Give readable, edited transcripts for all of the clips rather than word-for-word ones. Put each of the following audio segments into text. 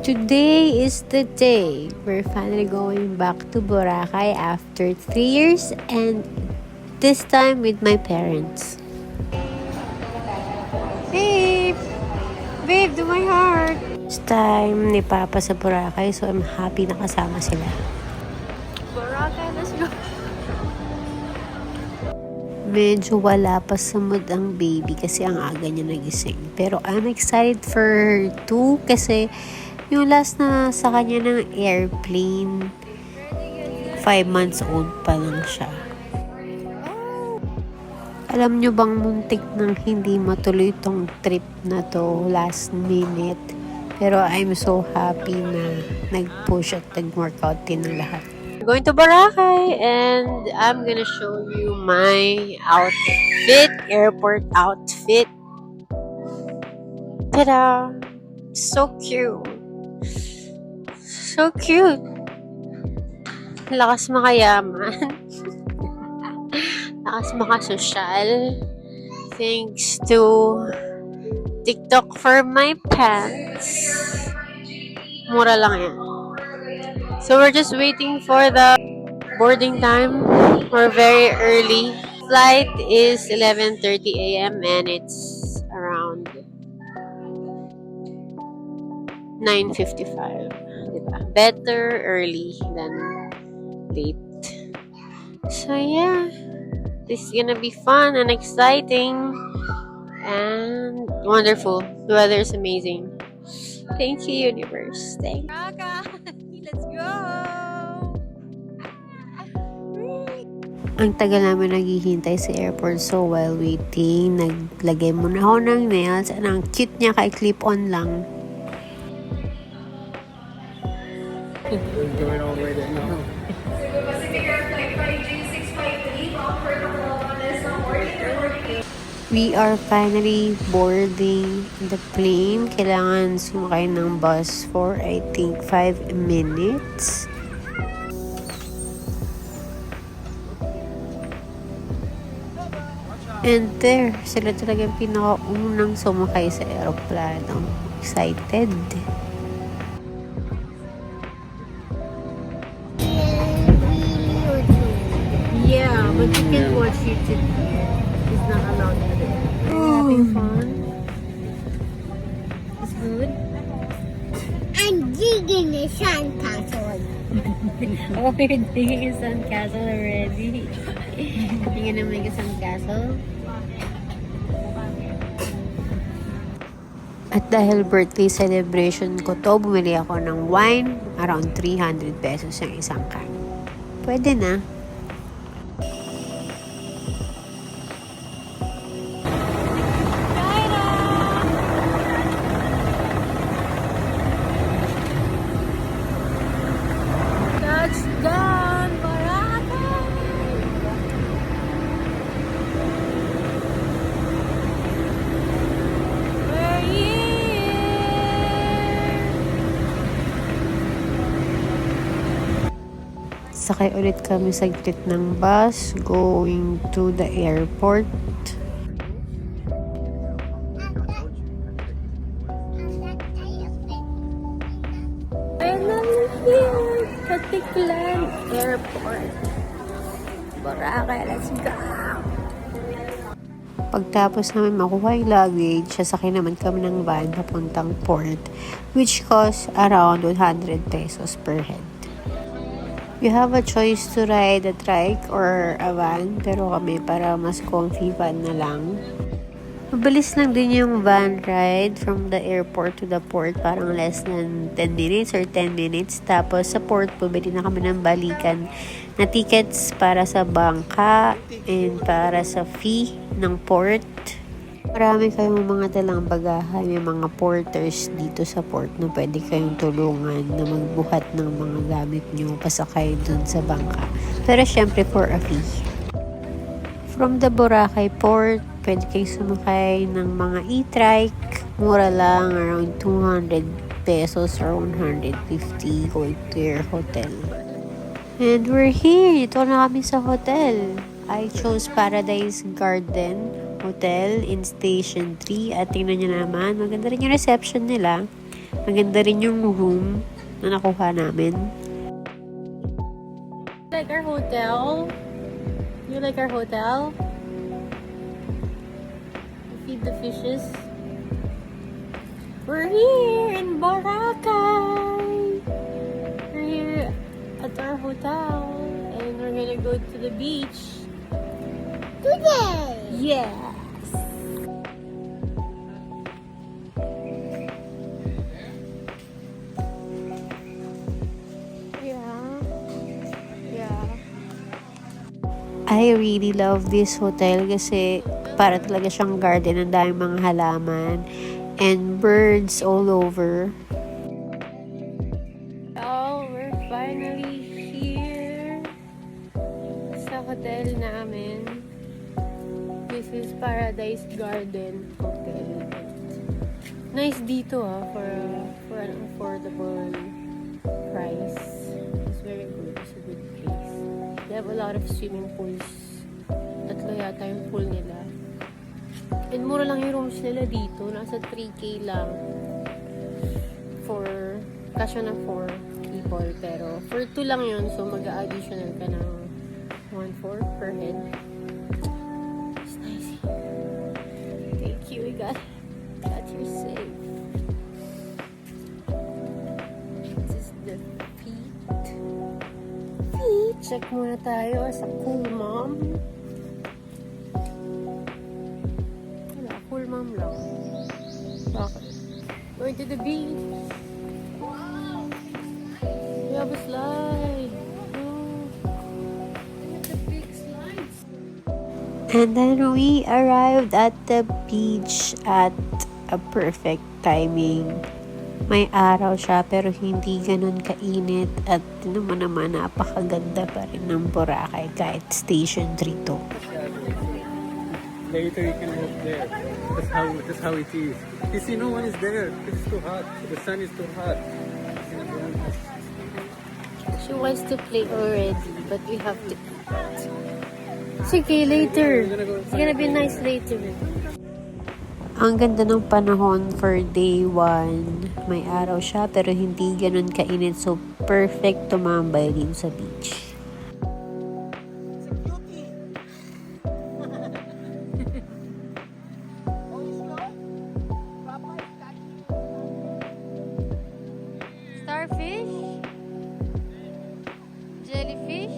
Today is the day we're finally going back to Boracay after 3 years, and this time with my parents. Babe! Babe, to my heart! It's time ni Papa sa Boracay, so I'm happy na kasama sila. Boracay, let's go! Medyo wala pa sa mood ang baby kasi ang aga niya nagising. Pero I'm excited for her too kasi yung last na sa kanya ng airplane, 5 months old pa lang siya. Alam nyo bang muntik nang hindi matuloy tong trip na to last minute? Pero I'm so happy na nag-push at nag-workout din ng lahat. We're going to Boracay and I'm gonna show you my outfit, airport outfit. Ta-da! So cute! So cute! Lakas makayaman. Lakas makasosyal. Thanks to TikTok for my pants. Mura lang yan. So we're just waiting for the boarding time. We're very early. Flight is 11:30 a.m. and it's around 9:55. Diba? Better early than late. So yeah, this is gonna be fun and exciting and wonderful. The weather is amazing. Thank you, universe. Thank you. Let's go! Ang tagal namin naghihintay sa airport, so while waiting, naglagay muna ako ng nails and ang cute niya kay clip-on lang. Going all the way there now. We are finally boarding the plane. Kailangan sumakay ng bus for I think 5 minutes. And there, sila talaga pinakaunang sumakay sa aeroplano. Excited. Yeah, but you can watch YouTube. It's not allowed to do. Having fun? It's good? I'm digging the sandcastle. Oh, you're digging a sandcastle already? You're gonna make a sandcastle? At dahil birthday celebration ko to, bumili ako ng wine. Around 300 pesos yung isang can. Pwede na. Touchdown, Boracay! We're here! Sakay ulit kami saglit ng bus going to the airport. Finally here! Katiklan Airport. Boracay, let's go! Pagtapos namin makuha yung luggage, sasakay naman kami ng van papuntang port, which costs around 100 pesos per head. You have a choice to ride a trike or a van, pero kami para mas comfy van na lang. Mabilis lang din yung van ride from the airport to the port. Parang less than 10 minutes or 10 minutes. Tapos sa port, bumili na kami ng balikan na tickets para sa bangka and para sa fee ng port. Marami kayong mga dalang bagahan. May mga porters dito sa port na pwede kayong tulungan na magbuhat ng mga gamit nyo pasakay dun sa bangka. Pero syempre for a fee. From the Boracay port, pwede kayo sumakay ng mga e-trike. Mura lang, around 200 pesos or 150 going to your hotel. And we're here. Ito na kami sa hotel. I chose Paradise Garden Hotel in Station 3. At tingnan nyo naman, maganda rin yung reception nila. Maganda rin yung room na nakuha namin. Like our hotel? You like our hotel? You feed the fishes? We're here in Boracay! We're here at our hotel and we're gonna go to the beach Today. yes. Yeah. I really love this hotel kasi para talaga siyang garden, ang daming mga halaman and birds all over. Oh, we're finally here sa hotel namin. This is Paradise Garden Hotel. Nice dito for an affordable price. It's very good. It's a good place. They have a lot of swimming pools. Tatlo yata yung pool nila. And mura lang yung rooms nila dito. Nasa 3K lang. Kasya na 4 people. Pero for 2 lang yun. So mag-a-additional ka ng 1/4 per head. It's nice here. Thank you. We got here safe. This is the feet. Check muna tayo sa Cool Mom. Wala, Cool Mom lang. Bakit? Going to the beach. Wow! We have a slide. The big slides. And then we arrived at the beach at a perfect timing. May araw siya pero hindi ganun kainit at naman napakaganda pa rin ng Boracay kahit station 3 to. Later you can walk there. That's how it is. You see, no one is there. It's too hot. The sun is too hot. She wants to play already but we have to eat. Sige, later. It's gonna be nice later. Ang ganda ng panahon for day 1. May araw siya pero hindi ganun kainit. So, perfect tumambay din sa beach. Starfish? Jellyfish?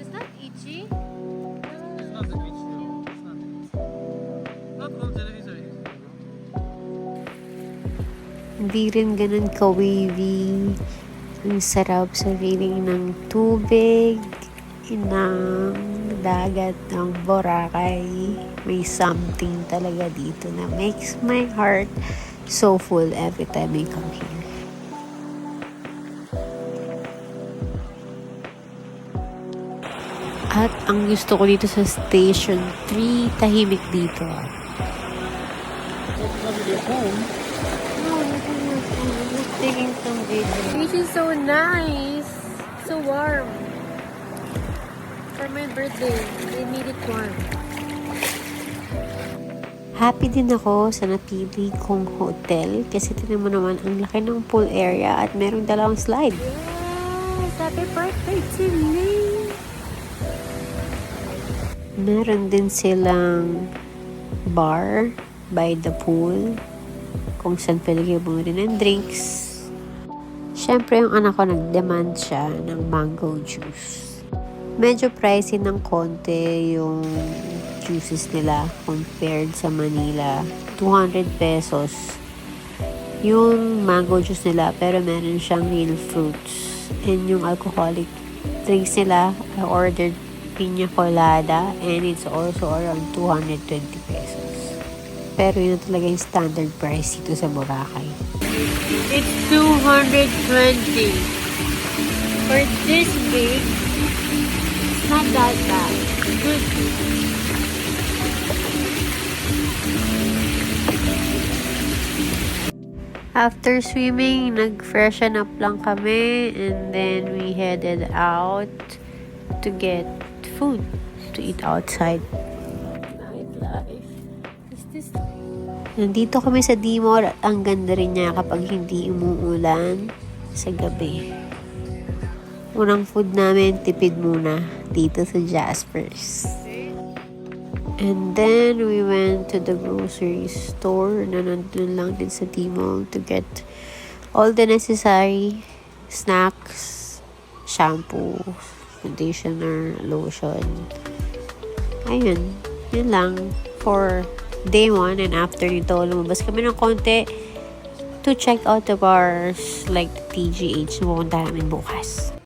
Is that itchy? It's not the beach, no. It's not. Not on television. Hindi rin ganun ka-wavy. Ang sarap sa feeling ng tubig, ng dagat ng Boracay. May something talaga dito na makes my heart so full every time I come here. At ang gusto ko dito sa Station 3, tahimik dito. It's not your home. Taking some video. Beach is so nice. So warm. For my birthday, they made it warm. Happy din ako sa napili kong hotel kasi tinan mo naman ang laki ng pool area at merong dalawang slide. Yes! Happy birthday to me! Meron din silang bar by the pool kung saan pwede kayo bumili ng drinks. Siyempre, yung anak ko nag-demand siya ng mango juice. Medyo pricey ng konti yung juices nila compared sa Manila. 200 pesos yung mango juice nila pero meron siyang real fruits. And yung alcoholic drinks nila, I ordered piña colada and it's also around 220 pesos. Pero yun talaga yung standard price dito sa Boracay. It's 220. For this big, it's not that bad. Good. After swimming, nag-freshen up lang kami and then we headed out to get food to eat outside. Nightlife. Is this Nandito kami sa D-Mall at ang ganda rin niya kapag hindi umuulan sa gabi. Unang food namin, tipid muna dito sa Jasper's. And then, we went to the grocery store na nandun lang din sa D-Mall to get all the necessary snacks, shampoo, conditioner, lotion. Ayun, yun lang for day 1. And after nito, lumabas kami ng konti to check out the bars like the TGH na pupunta namin bukas.